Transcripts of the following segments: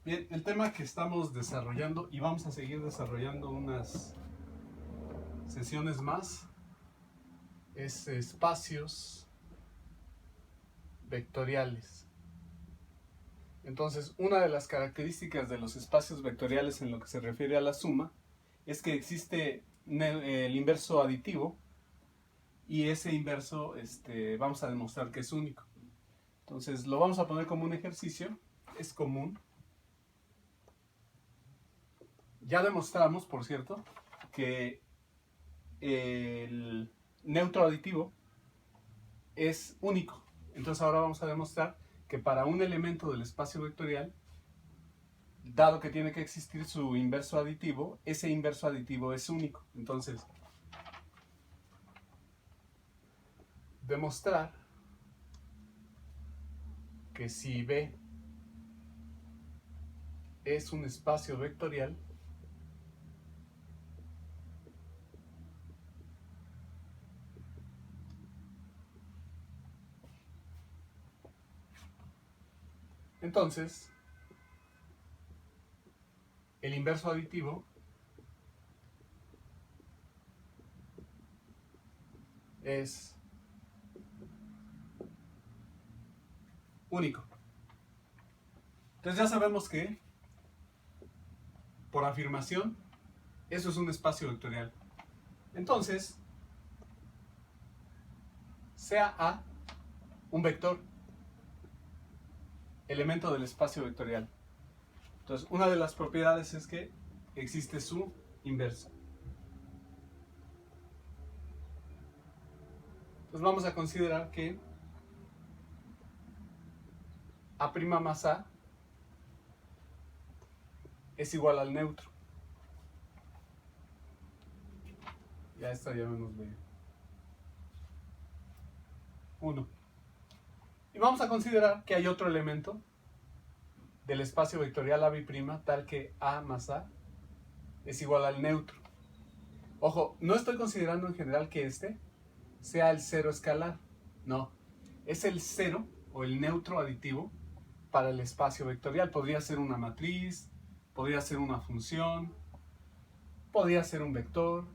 Bien, el tema que estamos desarrollando y vamos a seguir desarrollando unas sesiones más es espacios vectoriales. Entonces, una de las características de los espacios vectoriales en lo que se refiere a la suma es que existe el inverso aditivo y ese inverso vamos a demostrar que es único. Entonces, lo vamos a poner como un ejercicio, es común. Ya demostramos, por cierto, que el neutro aditivo es único. Entonces ahora vamos a demostrar que para un elemento del espacio vectorial, dado que tiene que existir su inverso aditivo, ese inverso aditivo es único. Entonces, demostrar que si B es un espacio vectorial, entonces el inverso aditivo es único. Entonces ya sabemos que, por afirmación, eso es un espacio vectorial. Entonces, sea A un vector, elemento del espacio vectorial. Entonces, una de las propiedades es que existe su inverso. Entonces vamos a considerar que A' más A es igual al neutro. Ya esta llamémosle 1. Y vamos a considerar que hay otro elemento del espacio vectorial A' tal que A más A es igual al neutro. Ojo, no estoy considerando en general que este sea el cero escalar. No, es el cero o el neutro aditivo para el espacio vectorial. Podría ser una matriz, podría ser una función, podría ser un vector.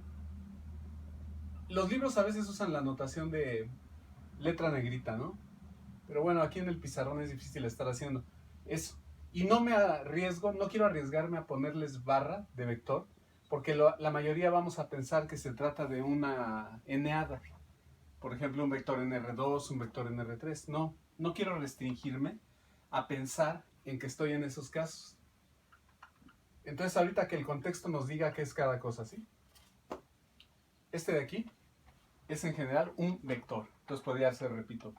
Los libros a veces usan la notación de letra negrita, ¿no? Pero bueno, aquí en el pizarrón es difícil estar haciendo eso. Y no me arriesgo, no quiero arriesgarme a ponerles barra de vector, porque la mayoría vamos a pensar que se trata de una n-ada. Por ejemplo, un vector en R2, un vector en R3. No, no quiero restringirme a pensar en que estoy en esos casos. Entonces, ahorita que el contexto nos diga qué es cada cosa, ¿sí? Este de aquí es en general un vector. Entonces podría ser, repito,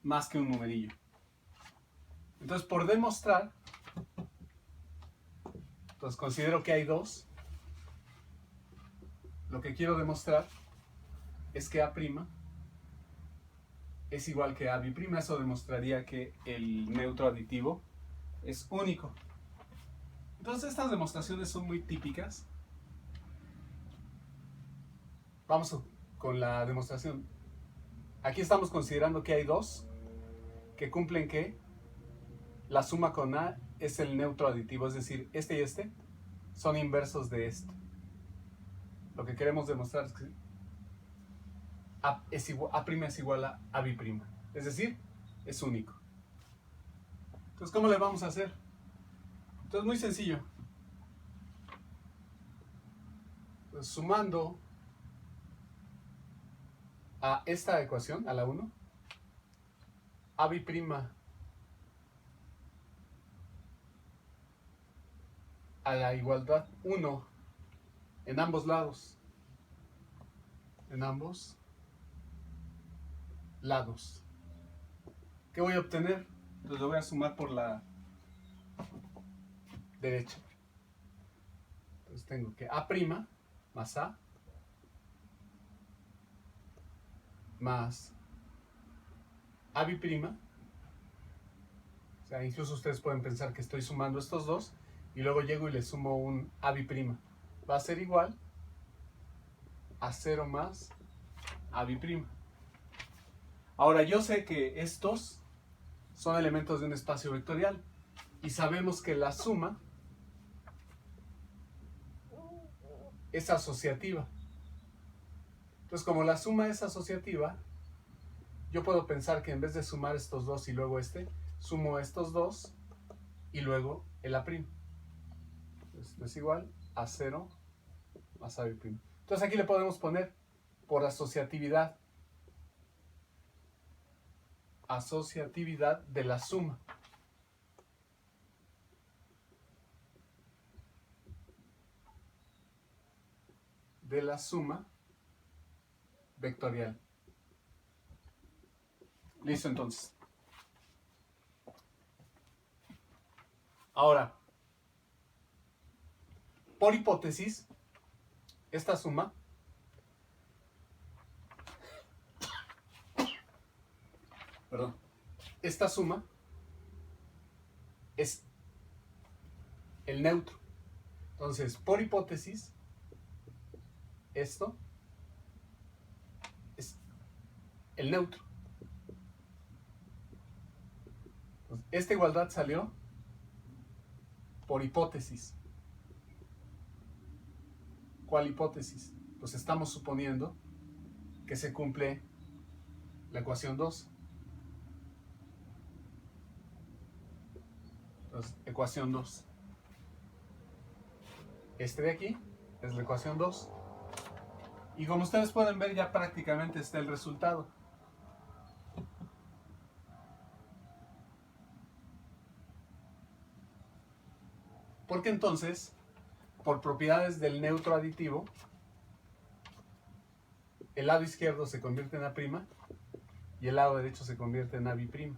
más que un numerillo. Entonces, por demostrar, entonces considero que hay dos. Lo que quiero demostrar es que A' es igual que A'. Eso demostraría que el neutro aditivo es único. Entonces, estas demostraciones son muy típicas. Vamos con la demostración. Aquí estamos considerando que hay dos que cumplen que la suma con A es el neutro aditivo, es decir, este y este son inversos de esto. Lo que queremos demostrar es que A' es igual a A', es decir, es único. Entonces, ¿cómo le vamos a hacer? Entonces, muy sencillo. Entonces, sumando a esta ecuación, a la 1, A' a la igualdad 1 en ambos lados. En ambos lados. ¿Qué voy a obtener? Entonces lo voy a sumar por la derecha. Entonces tengo que A' más A más A'. O sea, incluso ustedes pueden pensar que estoy sumando estos dos y luego llego y le sumo un A'. Va a ser igual a 0 más A'. Ahora, yo sé que estos son elementos de un espacio vectorial. Y sabemos que la suma es asociativa. Entonces, como la suma es asociativa, yo puedo pensar que en vez de sumar estos dos y luego sumo estos dos y luego el A'. Esto es igual a 0 más AB'. Entonces aquí le podemos poner por asociatividad. Asociatividad de la suma. De la suma vectorial. Listo, entonces. Ahora, por hipótesis, esta suma es el neutro. Entonces, por hipótesis, esto es el neutro. Entonces, esta igualdad salió por hipótesis. ¿Cuál hipótesis? Pues estamos suponiendo que se cumple la ecuación 2. Entonces, ecuación 2. Este de aquí es la ecuación 2. Y como ustedes pueden ver, ya prácticamente está el resultado. Porque entonces, por propiedades del neutro aditivo, el lado izquierdo se convierte en A' y el lado derecho se convierte en AB'.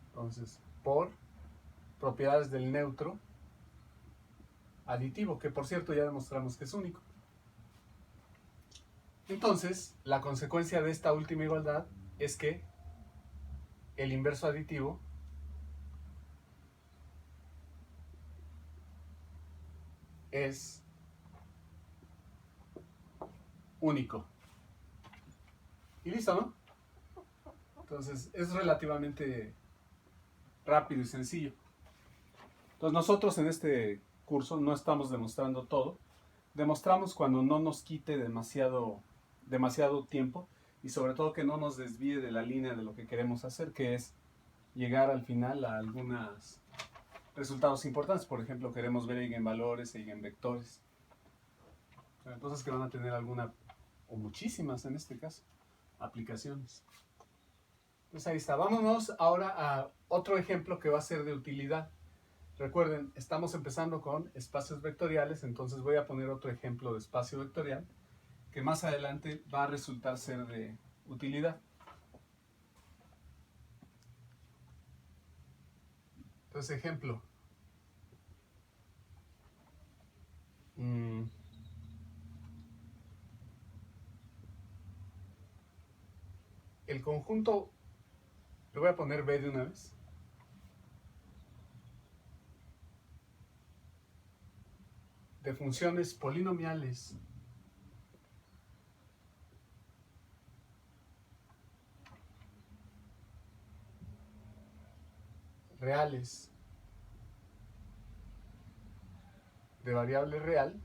Entonces, por propiedades del neutro aditivo, que por cierto ya demostramos que es único. Entonces, la consecuencia de esta última igualdad es que el inverso aditivo es único. Y listo, ¿no? Entonces, es relativamente rápido y sencillo. Entonces, nosotros en este curso no estamos demostrando todo. Demostramos cuando no nos quite demasiado tiempo y sobre todo que no nos desvíe de la línea de lo que queremos hacer, que es llegar al final a algunos resultados importantes. Por ejemplo, queremos ver eigenvalores e eigenvectores. Cosas que van a tener alguna, o muchísimas en este caso, aplicaciones. Entonces ahí está. Vámonos ahora a otro ejemplo que va a ser de utilidad. Recuerden, estamos empezando con espacios vectoriales, entonces voy a poner otro ejemplo de espacio vectorial que más adelante va a resultar ser de utilidad. Entonces, ejemplo. El conjunto, le voy a poner B de una vez. De funciones polinomiales reales de variable real.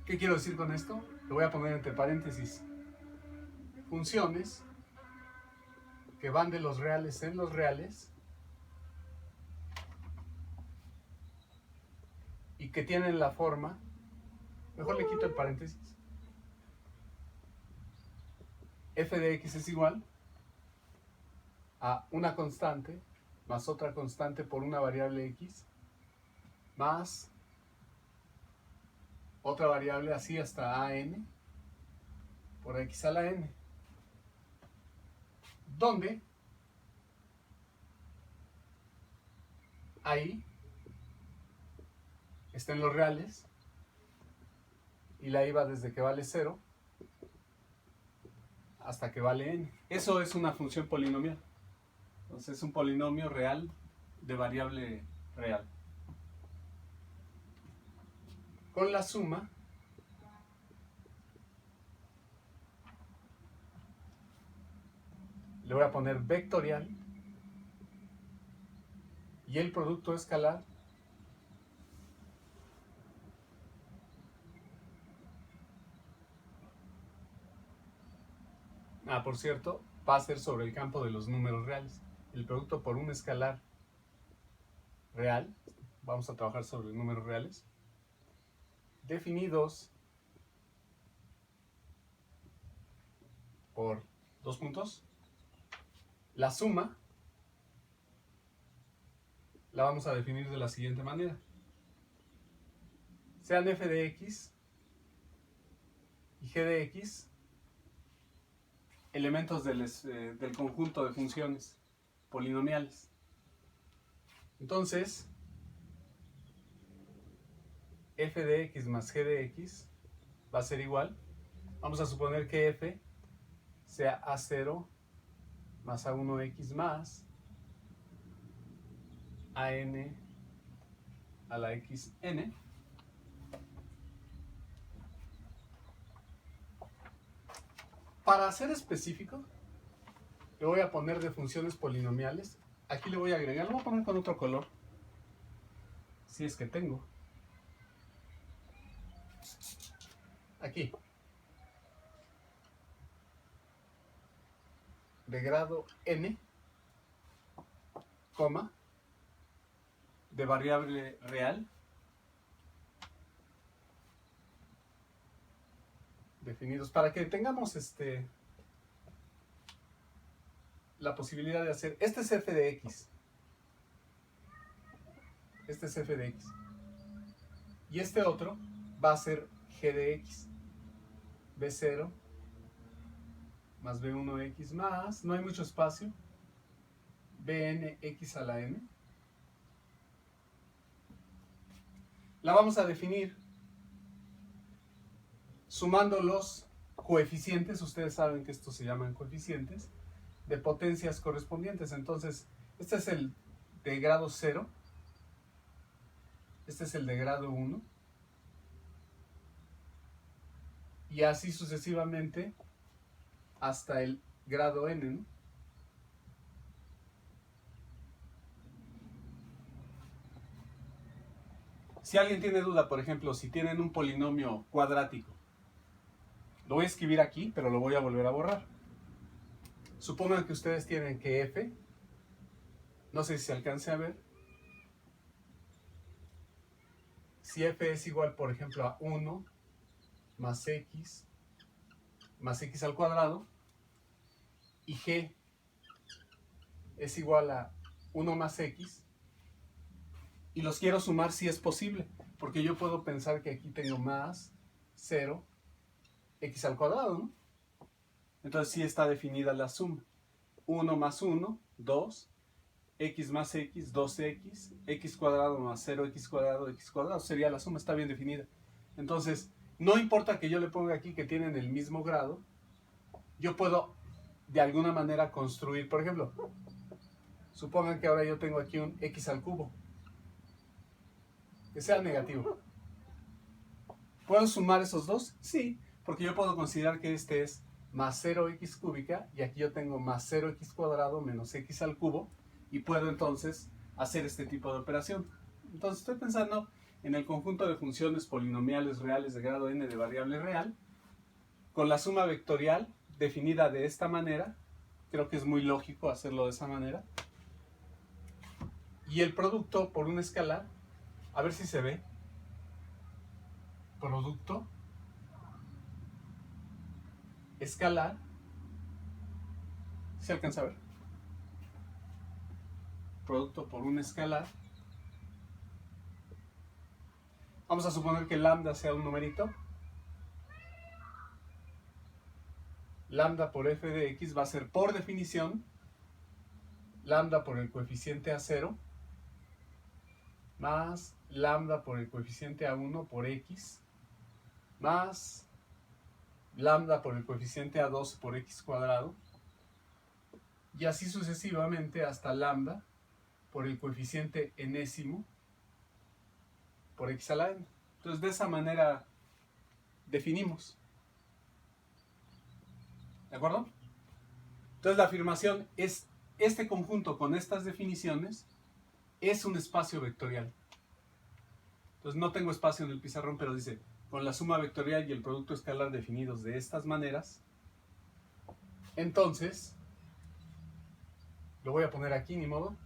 ¿Qué quiero decir con esto? Lo voy a poner entre paréntesis. Funciones que van de los reales en los reales y que tienen la forma, mejor le quito el paréntesis, f de x es igual a una constante más otra constante por una variable x más otra variable así hasta a n por x a la n, donde ahí están los reales y la i va desde que vale 0 hasta que vale n. Eso es una función polinomial. Entonces es un polinomio real de variable real. Con la suma le voy a poner vectorial y el producto escalar por cierto, va a ser sobre el campo de los números reales. El producto por un escalar real, vamos a trabajar sobre números reales, definidos por dos puntos. La suma la vamos a definir de la siguiente manera. Sean f de x y g de x elementos del conjunto de funciones polinomiales. Entonces, f de x más g de x va a ser igual. Vamos a suponer que f sea a0 más a1x más an a la xn. Para ser específico, le voy a poner de funciones polinomiales. Aquí le voy a agregar, lo voy a poner con otro color, si es que tengo. Aquí. De grado n, coma, de variable real, definidos, para que tengamos la posibilidad de hacer, este es f de x, este es f de x, y este otro va a ser g de x, b0 más b1x más, no hay mucho espacio, bnx a la n. La vamos a definir sumando los coeficientes, ustedes saben que estos se llaman coeficientes, de potencias correspondientes. Entonces, este es el de grado 0, este es el de grado 1, y así sucesivamente hasta el grado n, ¿no? Si alguien tiene duda, por ejemplo, si tienen un polinomio cuadrático, lo voy a escribir aquí, pero lo voy a volver a borrar. Supongan que ustedes tienen que f, no sé si se alcance a ver, si f es igual, por ejemplo, a 1 más x al cuadrado, y g es igual a 1 más x, y los quiero sumar si es posible, porque yo puedo pensar que aquí tengo más 0, x al cuadrado, ¿no? Entonces sí está definida la suma. 1 más 1, 2, x más x, 2x, x cuadrado más 0x cuadrado, x cuadrado, sería la suma, está bien definida. Entonces, no importa que yo le ponga aquí que tienen el mismo grado, yo puedo de alguna manera construir, por ejemplo, supongan que ahora yo tengo aquí un x al cubo, que sea negativo. ¿Puedo sumar esos dos? Sí, porque yo puedo considerar que este es más 0x cúbica y aquí yo tengo más 0x cuadrado menos x al cubo y puedo entonces hacer este tipo de operación. Entonces estoy pensando en el conjunto de funciones polinomiales reales de grado n de variable real con la suma vectorial definida de esta manera. Creo que es muy lógico hacerlo de esa manera. Y el producto por un escalar, a ver si se ve, producto escalar, ¿se alcanza a ver? Producto por un escalar. Vamos a suponer que lambda sea un numerito. Lambda por f de x va a ser, por definición, lambda por el coeficiente a0 más lambda por el coeficiente a1 por x más lambda por el coeficiente a2 por x cuadrado y así sucesivamente hasta lambda por el coeficiente enésimo por x a la n. Entonces de esa manera definimos. ¿De acuerdo? Entonces la afirmación es este conjunto con estas definiciones es un espacio vectorial. Entonces no tengo espacio en el pizarrón, pero dice, con la suma vectorial y el producto escalar definidos de estas maneras, entonces, lo voy a poner aquí, ni modo.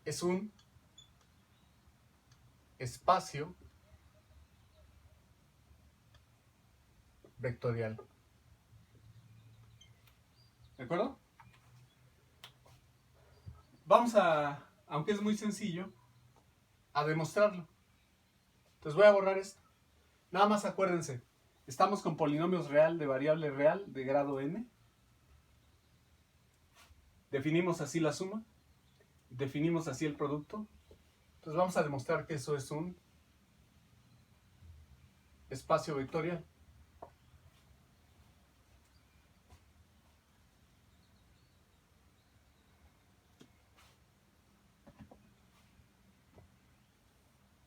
Es un espacio vectorial. ¿De acuerdo? Vamos a, aunque es muy sencillo, a demostrarlo. Entonces voy a borrar esto. Nada más acuérdense, estamos con polinomios real de variable real de grado n. Definimos así la suma. Definimos así el producto. Entonces vamos a demostrar que eso es un espacio vectorial.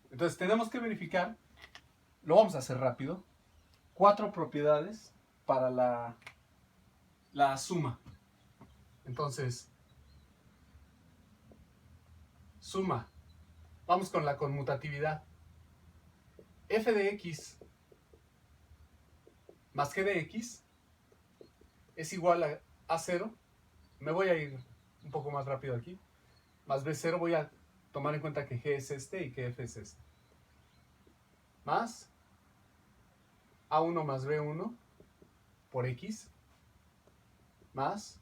Entonces tenemos que verificar, lo vamos a hacer rápido, 4 propiedades para la suma. Entonces, suma. Vamos con la conmutatividad. F de x más g de x es igual a A0. Me voy a ir un poco más rápido aquí. Más B0, voy a tomar en cuenta que g es este y que f es este. Más A1 más B1 por x más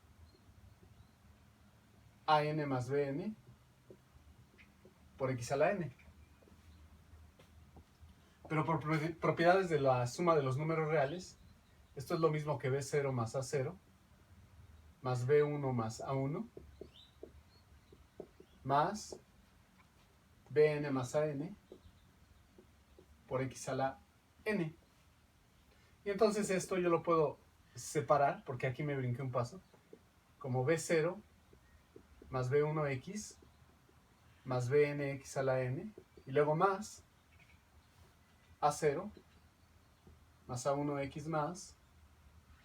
AN más BN por x a la n. Pero por propiedades de la suma de los números reales, esto es lo mismo que B0 más A0 más B1 más A1 más BN más AN por x a la n. Y entonces esto yo lo puedo separar, porque aquí me brinqué un paso, como B0 más B1x más BNx a la n, y luego más A0 más A1x más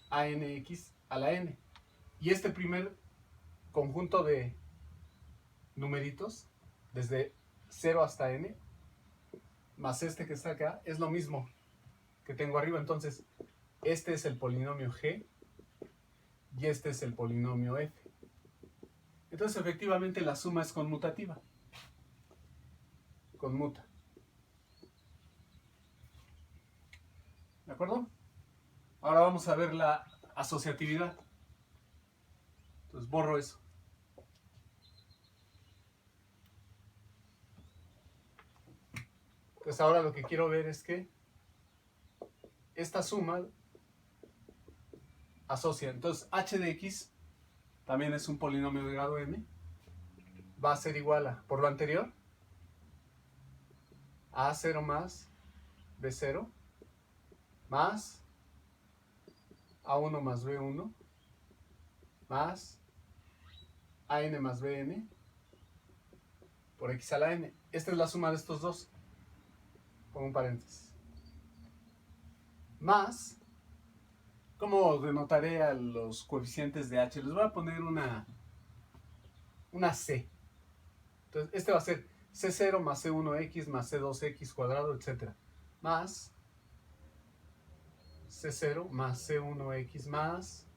ANX a la n. Y este primer conjunto de numeritos, desde 0 hasta n, más este que está acá, es lo mismo que tengo arriba. Entonces, este es el polinomio g y este es el polinomio f. Entonces, efectivamente, la suma es conmutativa. Conmuta. ¿De acuerdo? Ahora vamos a ver la asociatividad. Entonces, borro eso. Entonces, ahora lo que quiero ver es que esta suma asocia. Entonces, h de x también es un polinomio de grado n. Va a ser igual a, por lo anterior, a A0 más B0 más A1 más B1 más AN más BN por x a la n. Esta es la suma de estos dos. Pongo un paréntesis. Más, ¿cómo denotaré a los coeficientes de h? Les voy a poner una c. Entonces, este va a ser c0 más c1x más c2x cuadrado, etc. Más c0 más c1x más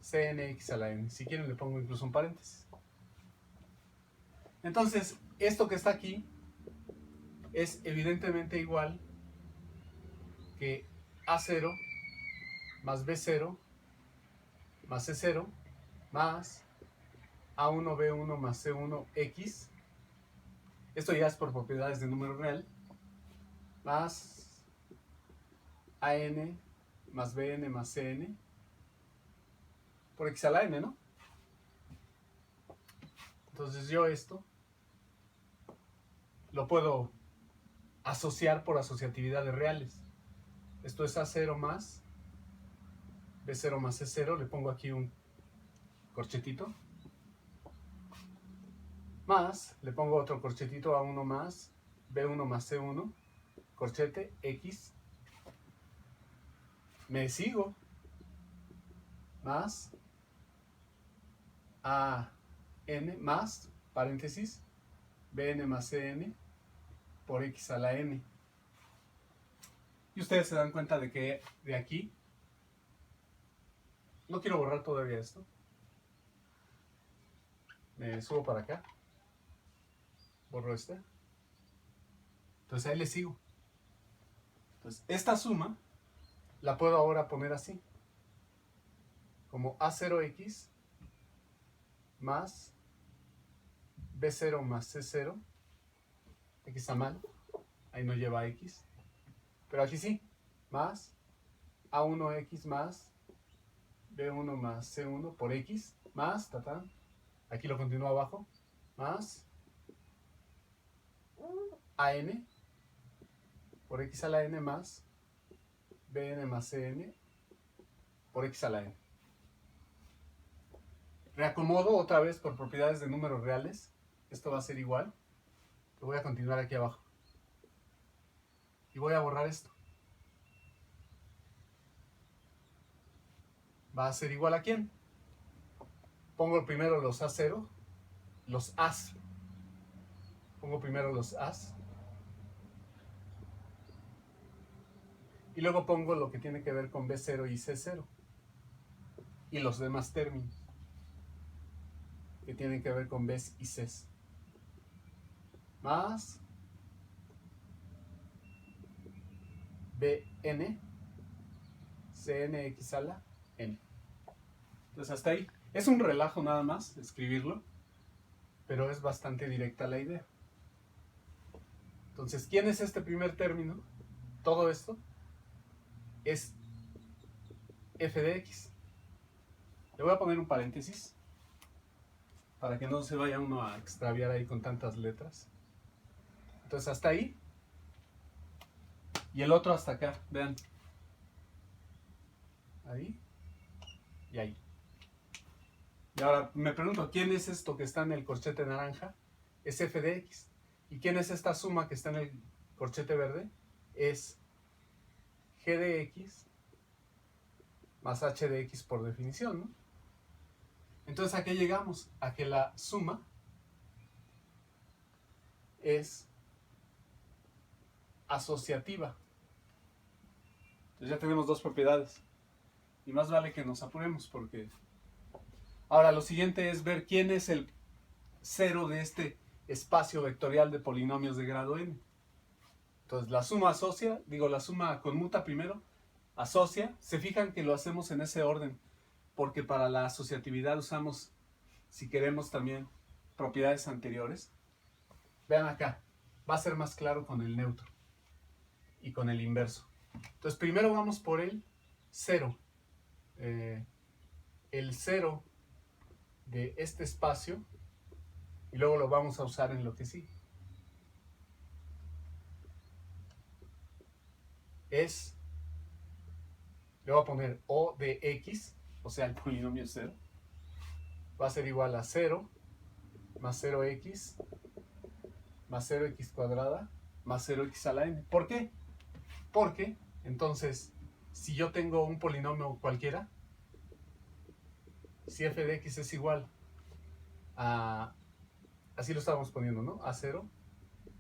cnx a la n. Si quieren le pongo incluso un paréntesis. Entonces, esto que está aquí es evidentemente igual que A0 más B0 más C0 más A1, B1 más C1X. Esto ya es por propiedades de número real. Más AN más BN más CN por X a la N, ¿no? Entonces yo esto lo puedo asociar por asociatividades reales. Esto es A0 más B0 más C0. Le pongo aquí un corchetito. Más, le pongo otro corchetito, A1 más B1 más C1, corchete X. Me sigo. más an más, paréntesis, bn más cn por x a la n. Y ustedes se dan cuenta de que de aquí, no quiero borrar todavía esto, me subo para acá, borro este, entonces ahí le sigo. Entonces esta suma la puedo ahora poner así, como A0x más B0 más C0, aquí está mal, ahí no lleva x, pero aquí sí, más A1x más B1 más C1 por x, más, tatán, aquí lo continúo abajo, más AN por x a la n más bn más cn por x a la n. Reacomodo otra vez por propiedades de números reales. Esto va a ser igual. Lo voy a continuar aquí abajo. Y voy a borrar esto. Va a ser igual a ¿quién? Pongo primero los A0, los As. Pongo primero los As. Y luego pongo lo que tiene que ver con B0 y C0. Y los demás términos que tienen que ver con Bs y Cs. Más Bn Cnx a la n. Entonces hasta ahí. Es un relajo nada más escribirlo, pero es bastante directa la idea. Entonces, ¿quién es este primer término? Todo esto es f de x. Le voy a poner un paréntesis para que no se vaya uno a extraviar ahí con tantas letras. Entonces hasta ahí. Y el otro hasta acá, vean. Ahí y ahí. Y ahora me pregunto, ¿quién es esto que está en el corchete naranja? Es f de x. ¿Y quién es esta suma que está en el corchete verde? Es g de x más h de x por definición, ¿no? Entonces, ¿a qué llegamos? A que la suma es asociativa. Entonces ya tenemos dos propiedades. Y más vale que nos apuremos porque... Ahora, lo siguiente es ver quién es el cero de este espacio vectorial de polinomios de grado n. Entonces, la suma asocia, la suma conmuta primero, asocia. Se fijan que lo hacemos en ese orden, porque para la asociatividad usamos, si queremos también, propiedades anteriores. Vean acá, va a ser más claro con el neutro y con el inverso. Entonces, primero vamos por el cero. El cero de este espacio y luego lo vamos a usar en lo que sigue. Le voy a poner O de x, o sea el polinomio 0, va a ser igual a 0 más 0x más 0x cuadrada más 0x a la n. ¿Por qué? Porque entonces, si yo tengo un polinomio cualquiera, si f de x es igual a, así lo estábamos poniendo, ¿no? A0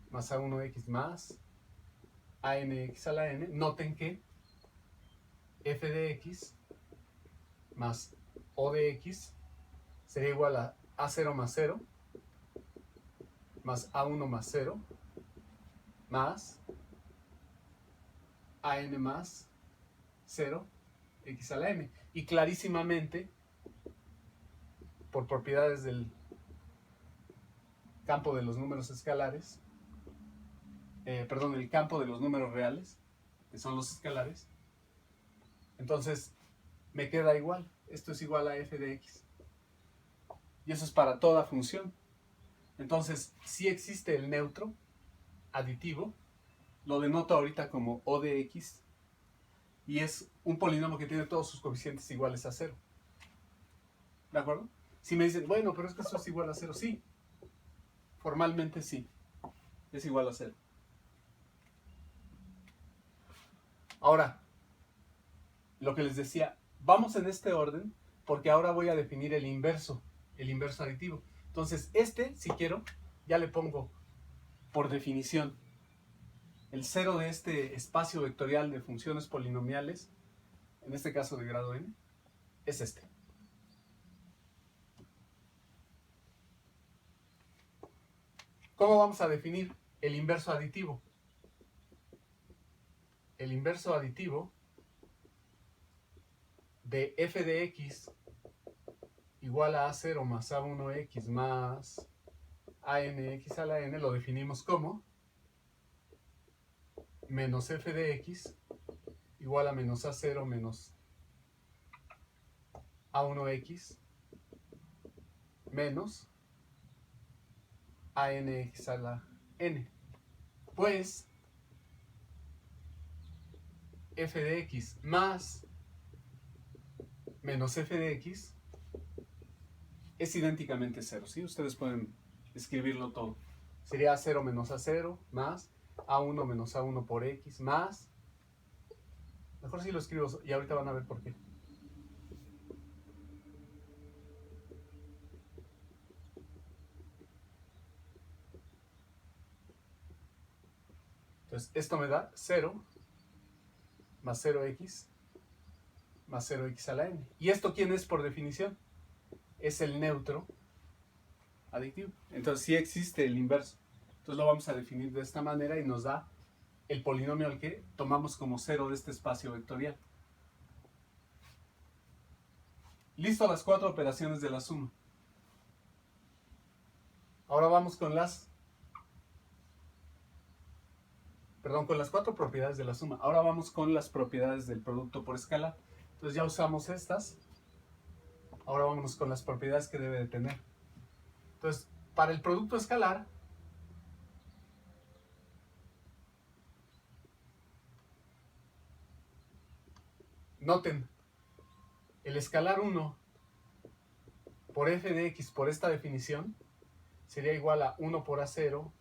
más A1x más ANX a la n, noten que f de x más O de x sería igual a A0 más 0 más A1 más 0 más AN más 0 x a la n. Y clarísimamente, por propiedades del campo de los números escalares, el campo de los números reales, que son los escalares, entonces me queda igual. Esto es igual a f de x. Y eso es para toda función. Entonces, si existe el neutro aditivo, lo denoto ahorita como O de x, y es un polinomio que tiene todos sus coeficientes iguales a 0. ¿De acuerdo? Si me dicen, bueno, pero es que eso es igual a 0, sí. Formalmente sí, es igual a 0. Ahora, lo que les decía, vamos en este orden porque ahora voy a definir el inverso aditivo. Entonces, si quiero, ya le pongo por definición el cero de este espacio vectorial de funciones polinomiales, en este caso de grado n, es este. ¿Cómo vamos a definir el inverso aditivo? El inverso aditivo de f de x igual a a0 más a1x más anx a la n lo definimos como menos f de x igual a menos a0 menos a1x menos anx a la n. Pues f de x más menos f de x es idénticamente 0, ¿sí? Ustedes pueden escribirlo todo. Sería a0 menos a0 más a1 menos a1 por x más... Mejor si lo escribo y ahorita van a ver por qué. Entonces, esto me da 0 más 0x más 0x a la n. ¿Y esto quién es por definición? Es el neutro aditivo. Entonces, sí existe el inverso. Entonces, lo vamos a definir de esta manera y nos da el polinomio al que tomamos como 0 de este espacio vectorial. Listo las 4 operaciones de la suma. Ahora vamos con las 4 propiedades de la suma. Ahora vamos con las propiedades del producto por escalar. Entonces ya usamos estas. Ahora vámonos con las propiedades que debe de tener. Entonces, para el producto escalar, noten, el escalar 1 por f de x por esta definición sería igual a 1 por a0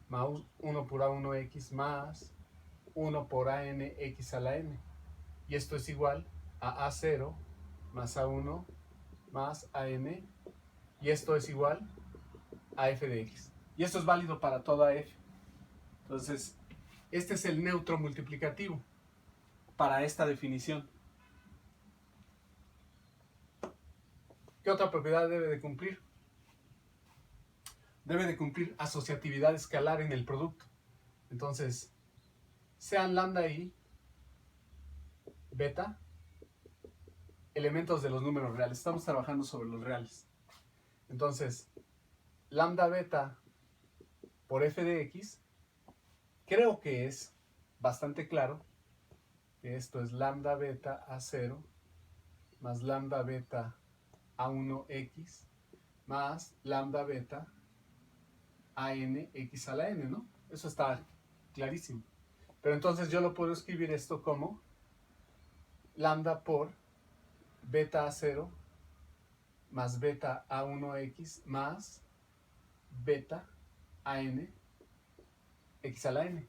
más 1 por a1x más 1 por anx a la n. Y esto es igual a a0 más a1 más an. Y esto es igual a f de x. Y esto es válido para toda f. Entonces, este es el neutro multiplicativo para esta definición. ¿Qué otra propiedad debe de cumplir? Debe de cumplir asociatividad escalar en el producto. Entonces, sean lambda y beta elementos de los números reales. Estamos trabajando sobre los reales. Entonces, lambda beta por f de x, creo que es bastante claro que esto es lambda beta a0 más lambda beta a1x más lambda beta anx a la n, ¿no? Eso está clarísimo. Pero entonces yo lo puedo escribir esto como lambda por beta a0 más beta a1x más beta an x a la n.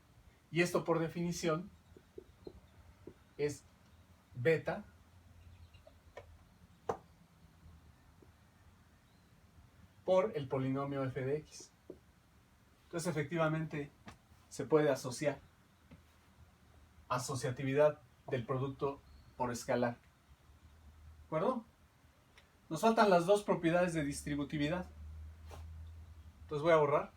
Y esto por definición es beta por el polinomio f de x. Entonces efectivamente se puede asociar. Asociatividad del producto por escalar. ¿De acuerdo? Nos faltan las dos propiedades de distributividad. Entonces voy a borrar.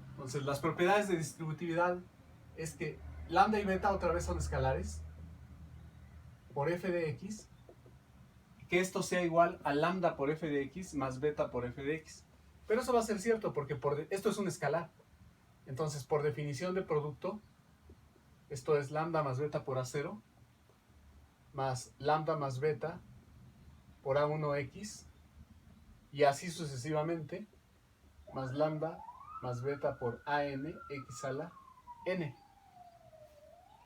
Entonces las propiedades de distributividad es que lambda y beta otra vez son escalares por f de x, que esto sea igual a lambda por f de x más beta por f de x. Pero eso va a ser cierto porque esto es un escalar. Entonces, por definición de producto, esto es lambda más beta por a0 más lambda más beta por a1x y así sucesivamente más lambda más beta por an x a la n.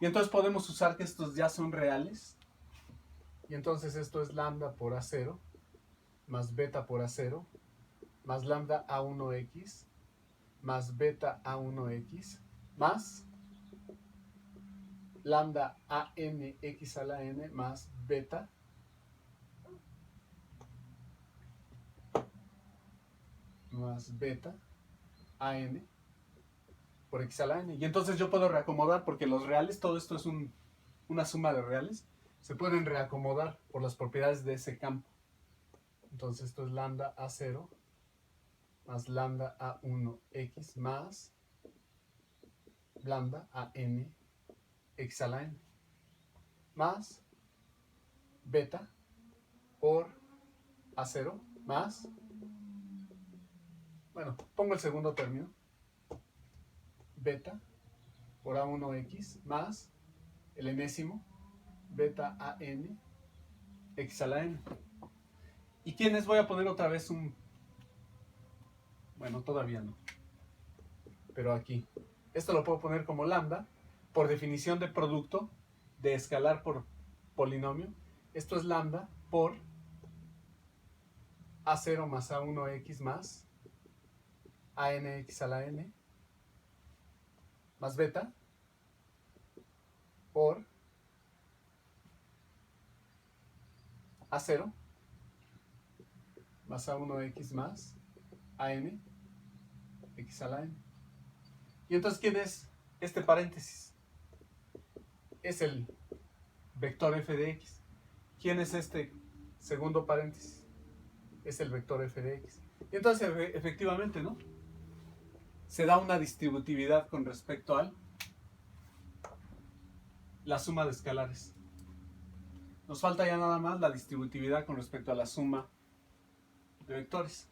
Y entonces podemos usar que estos ya son reales. Y entonces esto es lambda por a0 más beta por a0 más lambda a1x más beta a1x más lambda an x a la n más beta an por x a la n. Y entonces yo puedo reacomodar, porque los reales, todo esto es una suma de reales, se pueden reacomodar por las propiedades de ese campo. Entonces esto es lambda a0 más lambda a1x más lambda an x a la n más beta por a0 más, bueno, pongo el segundo término, beta por a1x más el enésimo beta an x a la n. ¿Y quiénes voy a poner otra vez un... Bueno, todavía no. Pero aquí. Esto lo puedo poner como lambda, por definición de producto de escalar por polinomio. Esto es lambda por a0 más a1x más anx a la n más beta por a0 más a1x más an x a la n. Y entonces, ¿quién es este paréntesis? Es el vector f de x. ¿Quién es este segundo paréntesis? Es el vector f de x. Y entonces, efectivamente, ¿no? Se da una distributividad con respecto a la suma de escalares. Nos falta ya nada más la distributividad con respecto a la suma de vectores.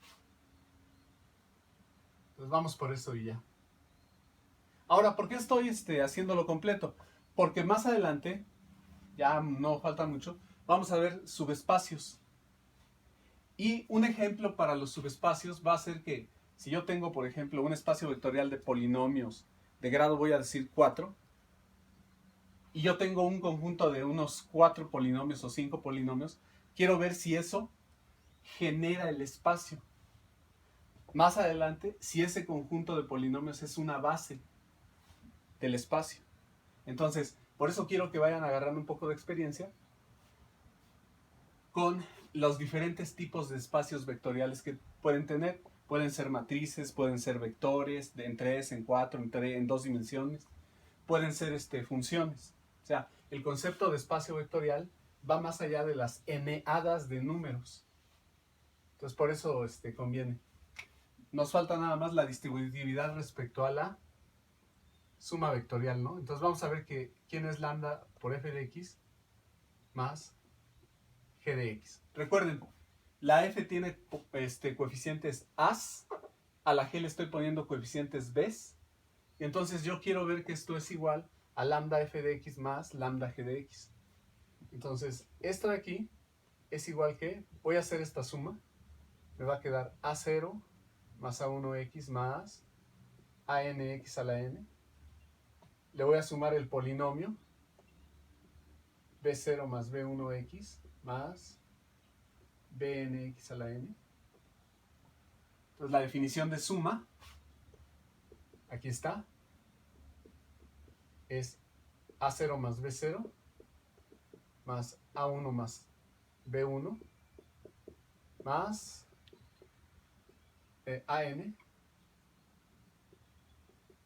Entonces vamos por eso y ya. Ahora, ¿por qué estoy haciéndolo completo? Porque más adelante, ya no falta mucho, vamos a ver subespacios. Y un ejemplo para los subespacios va a ser que si yo tengo, por ejemplo, un espacio vectorial de polinomios de grado, voy a decir 4, y yo tengo un conjunto de unos 4 polinomios o 5 polinomios, quiero ver si eso genera el espacio. Más adelante, si ese conjunto de polinomios es una base del espacio. Entonces, por eso quiero que vayan agarrando un poco de experiencia con los diferentes tipos de espacios vectoriales que pueden tener. Pueden ser matrices, pueden ser vectores en 3, en 4, en 2 dimensiones. Pueden ser funciones. O sea, el concepto de espacio vectorial va más allá de las n-hadas de números. Entonces, por eso conviene. Nos falta nada más la distributividad respecto a la suma vectorial, ¿no? Entonces vamos a ver que quién es lambda por f de x más g de x. Recuerden, la f tiene coeficientes a's, a la g le estoy poniendo coeficientes b's, y entonces yo quiero ver que esto es igual a lambda f de x más lambda g de x. Entonces, esto de aquí es igual que, voy a hacer esta suma, me va a quedar a0 más a1x más anx a la n. Le voy a sumar el polinomio b0 más b1x más bnx a la n. Entonces la definición de suma, aquí está, es a0 más b0 más a1 más b1 más an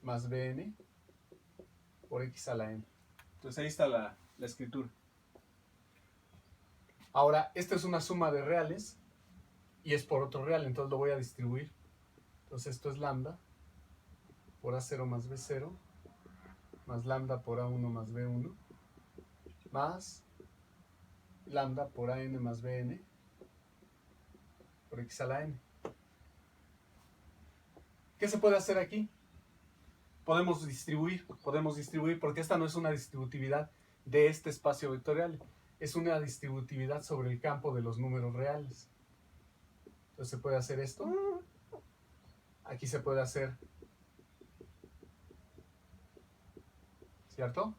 más bn por x a la n. Entonces ahí está la escritura. Ahora, esta es una suma de reales y es por otro real, entonces lo voy a distribuir. Entonces esto es lambda por a0 más b0 más lambda por a1 más b1 más lambda por an más bn por x a la n. ¿Qué se puede hacer aquí? Podemos distribuir porque esta no es una distributividad de este espacio vectorial, es una distributividad sobre el campo de los números reales. Entonces se puede hacer esto, aquí se puede hacer, ¿cierto?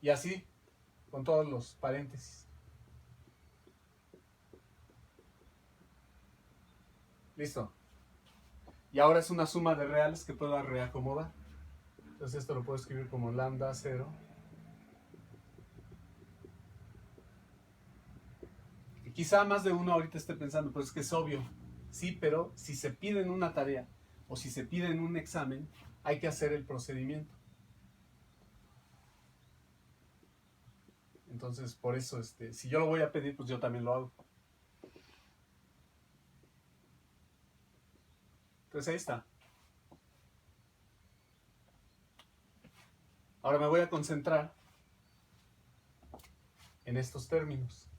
Y así con todos los paréntesis. Listo. Y ahora es una suma de reales que puedo reacomodar. Entonces esto lo puedo escribir como lambda 0 quizá más de uno ahorita esté pensando, pues es que es obvio. Sí, pero si se pide en una tarea o si se pide en un examen, hay que hacer el procedimiento. Entonces, por eso, si yo lo voy a pedir, pues yo también lo hago. Entonces ahí está. Ahora me voy a concentrar en estos términos.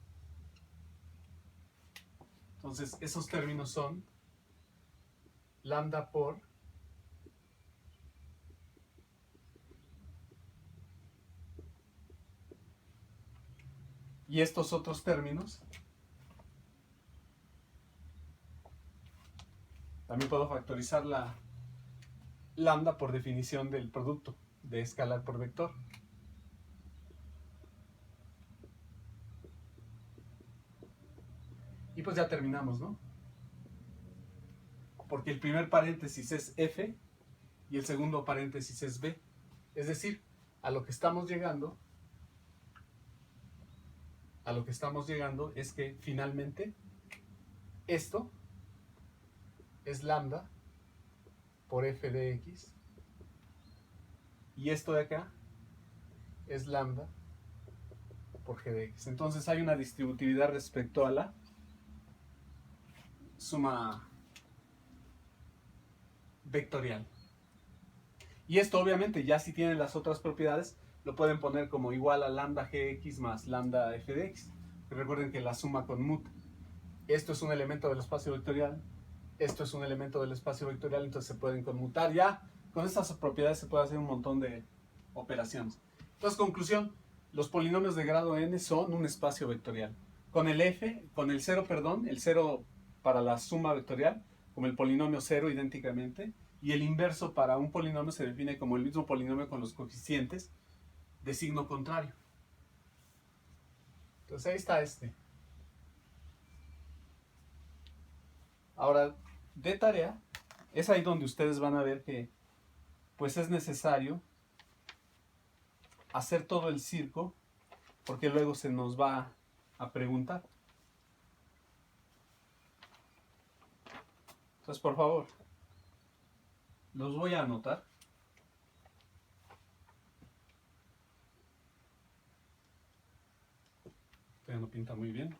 Entonces, esos términos son lambda por y estos otros términos también puedo factorizar la lambda por definición del producto de escalar por vector. Y pues ya terminamos, ¿no? Porque el primer paréntesis es f y el segundo paréntesis es b. Es decir, a lo que estamos llegando es que finalmente esto es lambda por f de x y esto de acá es lambda por g de x. Entonces hay una distributividad respecto a la suma vectorial. Y esto obviamente ya si tienen las otras propiedades lo pueden poner como igual a lambda gx más lambda f de x. Recuerden que la suma conmuta. Esto es un elemento del espacio vectorial, esto es un elemento del espacio vectorial, entonces se pueden conmutar. Ya con estas propiedades se puede hacer un montón de operaciones. Entonces, conclusión, los polinomios de grado n son un espacio vectorial. Con el el 0, el 0 para la suma vectorial, como el polinomio 0 idénticamente, y el inverso para un polinomio se define como el mismo polinomio con los coeficientes de signo contrario. Entonces ahí está Ahora, de tarea, es ahí donde ustedes van a ver que pues es necesario hacer todo el circo, porque luego se nos va a preguntar. Entonces, por favor, los voy a anotar. Todavía no pinta muy bien.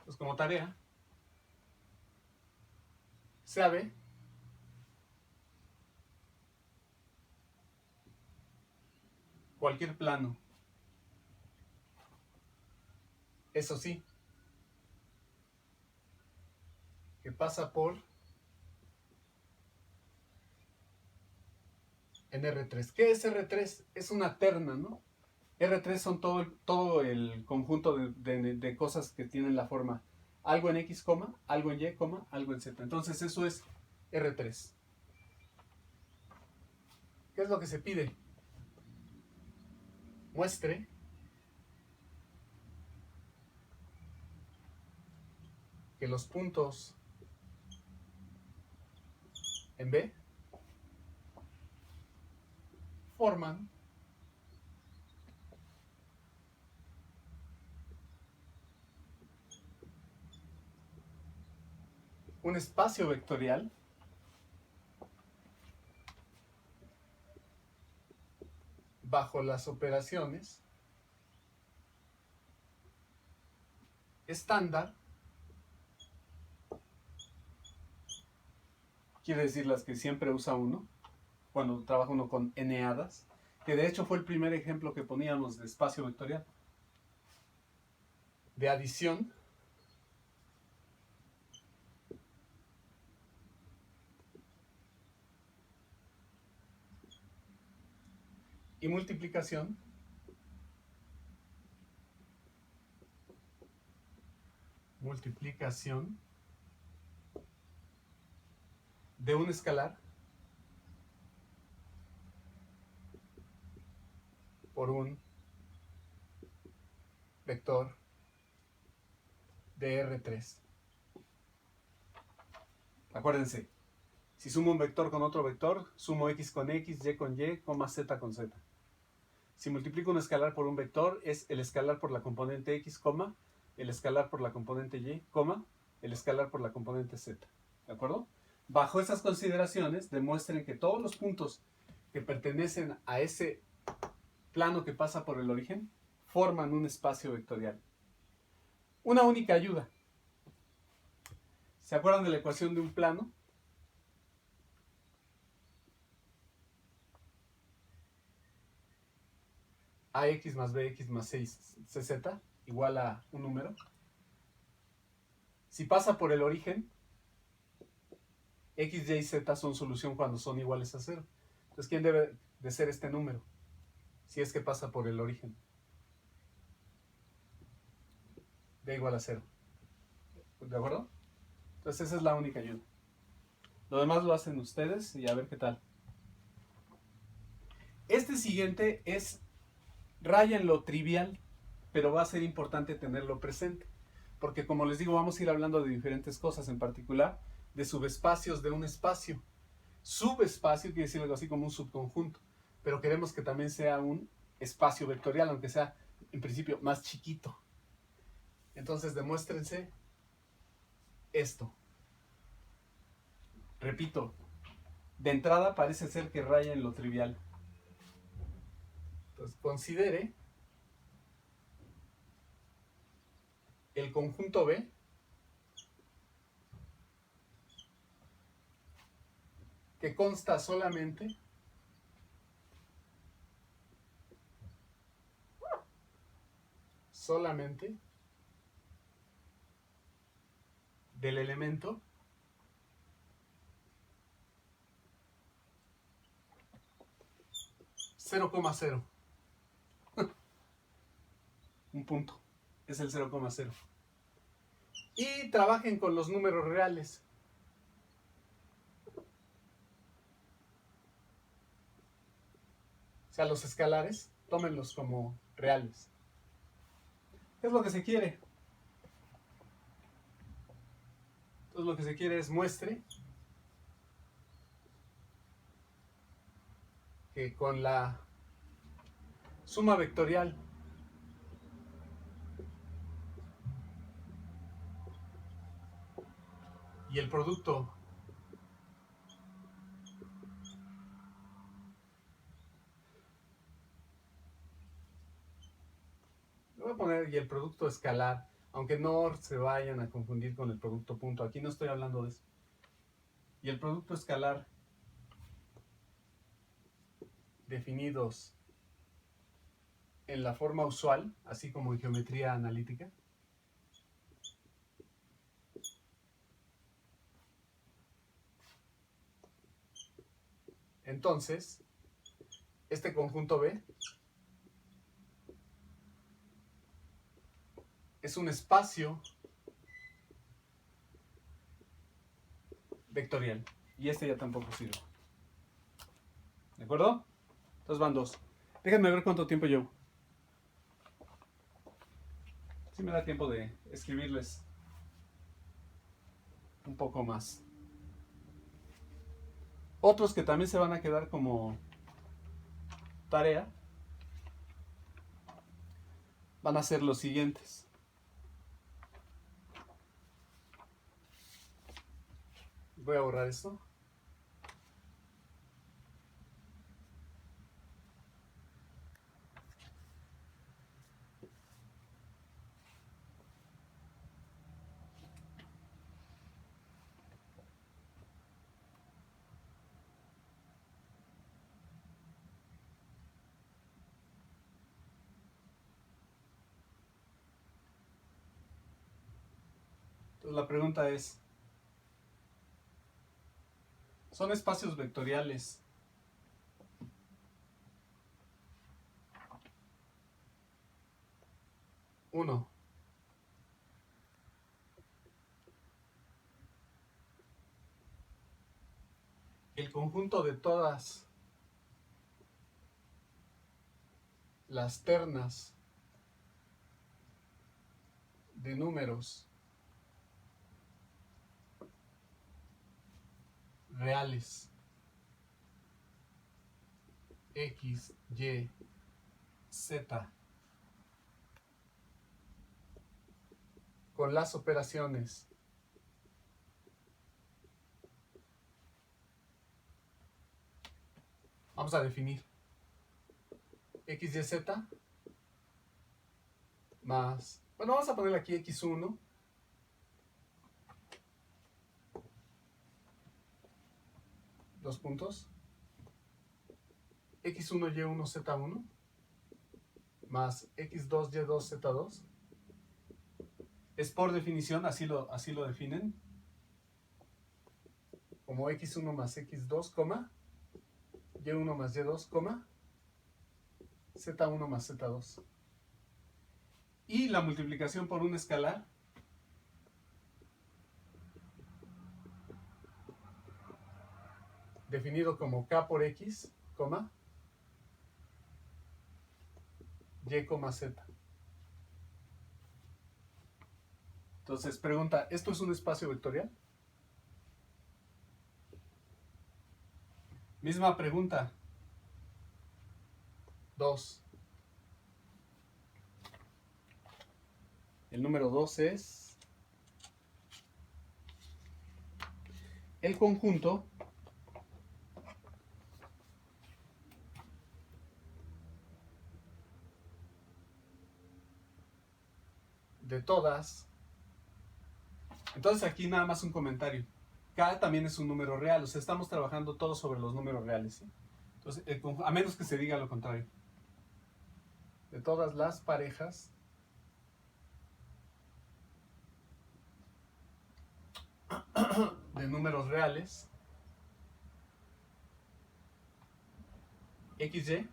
Pues como tarea, sabe cualquier plano. Eso sí, que pasa por en R3. ¿Qué es R3? Es una terna, ¿no? R3 son todo el conjunto de cosas que tienen la forma algo en X, algo en Y, algo en Z. Entonces eso es R3. ¿Qué es lo que se pide? Muestre que los puntos en B forman un espacio vectorial bajo las operaciones estándar, quiere decir las que siempre usa uno cuando trabaja uno con n-hadas, que de hecho fue el primer ejemplo que poníamos de espacio vectorial, de adición y multiplicación de un escalar por un vector de R3. Acuérdense, si sumo un vector con otro vector, sumo x con x, y con y, z con z. Si multiplico un escalar por un vector, es el escalar por la componente x, el escalar por la componente y, el escalar por la componente z. ¿De acuerdo? Bajo esas consideraciones, demuestren que todos los puntos que pertenecen a ese plano que pasa por el origen forman un espacio vectorial. Una única ayuda. ¿Se acuerdan de la ecuación de un plano? AX más BX más 6CZ igual a un número. Si pasa por el origen, X, Y y Z son solución cuando son iguales a 0. Entonces, ¿quién debe de ser este número? Si es que pasa por el origen. D igual a 0. ¿De acuerdo? Entonces, esa es la única ayuda. Lo demás lo hacen ustedes y a ver qué tal. Este siguiente es raya en lo trivial, pero va a ser importante tenerlo presente. Porque como les digo, vamos a ir hablando de diferentes cosas, en particular de subespacios de un espacio. Subespacio quiere decir algo así como un subconjunto, pero queremos que también sea un espacio vectorial, aunque sea en principio más chiquito. Entonces demuéstrense esto. Repito, de entrada parece ser que raya en lo trivial. Entonces considere el conjunto B que consta solamente del elemento (0,0). Un punto. Es el 0,0. Y trabajen con los números reales. O sea, los escalares, tómenlos como reales. ¿Qué es lo que se quiere? Entonces lo que se quiere es muestre que con la suma vectorial y el producto le voy a poner y el producto escalar, aunque no se vayan a confundir con el producto punto, aquí no estoy hablando de eso. Y el producto escalar definidos en la forma usual, así como en geometría analítica, entonces este conjunto B es un espacio vectorial. Y este ya tampoco sirve. ¿De acuerdo? Entonces van dos. Déjenme ver cuánto tiempo llevo. Sí me da tiempo de escribirles un poco más. Otros que también se van a quedar como tarea van a ser los siguientes. Voy a borrar esto. Entonces la pregunta es, ¿son espacios vectoriales uno, el conjunto de todas las ternas de números reales X, Y Z con las operaciones vamos a definir x, y, z más, bueno, vamos a poner aquí x1 dos puntos x1, y1, z1 más x2, y2, z2 es por definición, así lo definen como x1 más x2, y1 más y2, z1 más z2. Y la multiplicación por un escalar definido como k por x, y, z. Entonces, pregunta, ¿esto es un espacio vectorial? Misma pregunta. 2. El número 2 es el conjunto de todas. Entonces aquí nada más un comentario. K también es un número real, o sea, estamos trabajando todo sobre los números reales, ¿sí? Entonces, a menos que se diga lo contrario. De todas las parejas de números reales XY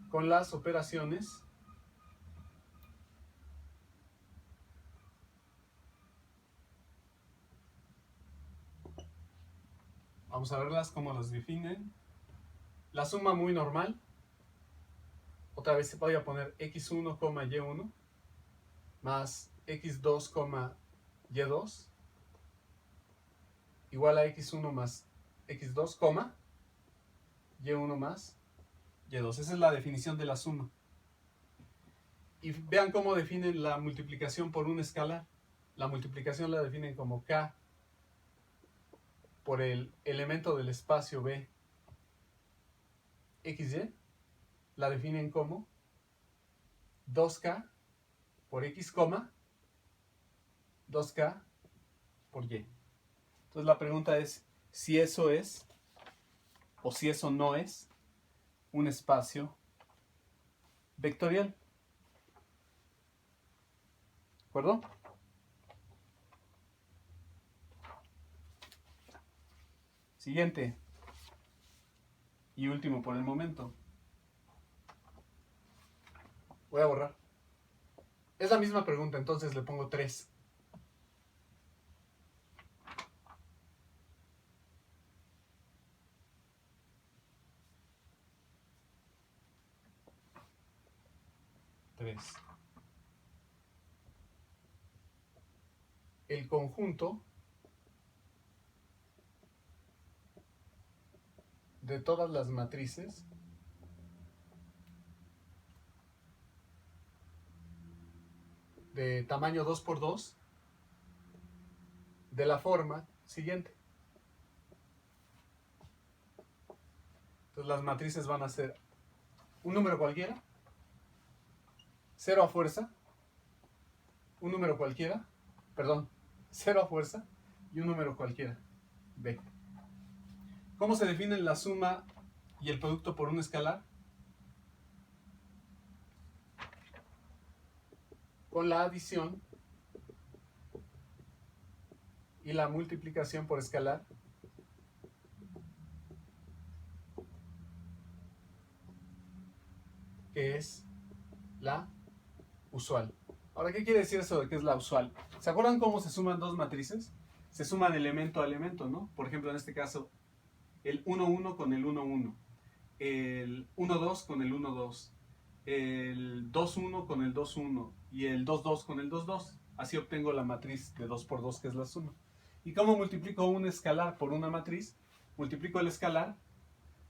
con las operaciones vamos a verlas cómo las definen. La suma muy normal, otra vez voy a poner x1, y1 más x2, y2 igual a x1 más x2, y1 más y2. Esa es la definición de la suma. Y vean cómo definen la multiplicación por un escalar. La multiplicación la definen como k por el elemento del espacio B xy. La definen como 2k por x, 2k por y. Entonces la pregunta es si eso es o si eso no es un espacio vectorial. ¿De acuerdo? Siguiente y último por el momento. Voy a borrar. Es la misma pregunta, entonces le pongo 3. El conjunto de todas las matrices de tamaño 2×2 de la forma siguiente. Entonces las matrices van a ser un número cualquiera, 0 a fuerza, un número cualquiera, perdón, 0 a fuerza y un número cualquiera, B. ¿Cómo se definen la suma y el producto por un escalar? Con la adición y la multiplicación por escalar que es la usual. Ahora, ¿qué quiere decir eso de que es la usual? ¿Se acuerdan cómo se suman dos matrices? Se suman elemento a elemento, ¿no? Por ejemplo, en este caso, el 1,1 con el 1,1, el 1,2 con el 1,2, el 2,1 con el 2,1 y el 2,2 con el 2,2. Así obtengo la matriz de 2×2, que es la suma. ¿Y cómo multiplico un escalar por una matriz? Multiplico el escalar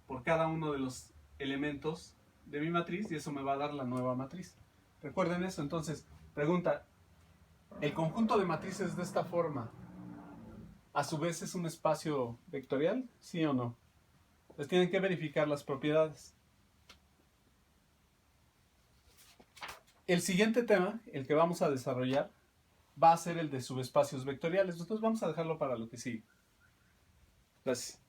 por cada uno de los elementos de mi matriz y eso me va a dar la nueva matriz. Recuerden eso. Entonces, pregunta, ¿el conjunto de matrices de esta forma a su vez es un espacio vectorial? ¿Sí o no? Pues tienen que verificar las propiedades. El siguiente tema, el que vamos a desarrollar, va a ser el de subespacios vectoriales. Nosotros vamos a dejarlo para lo que sigue. Gracias.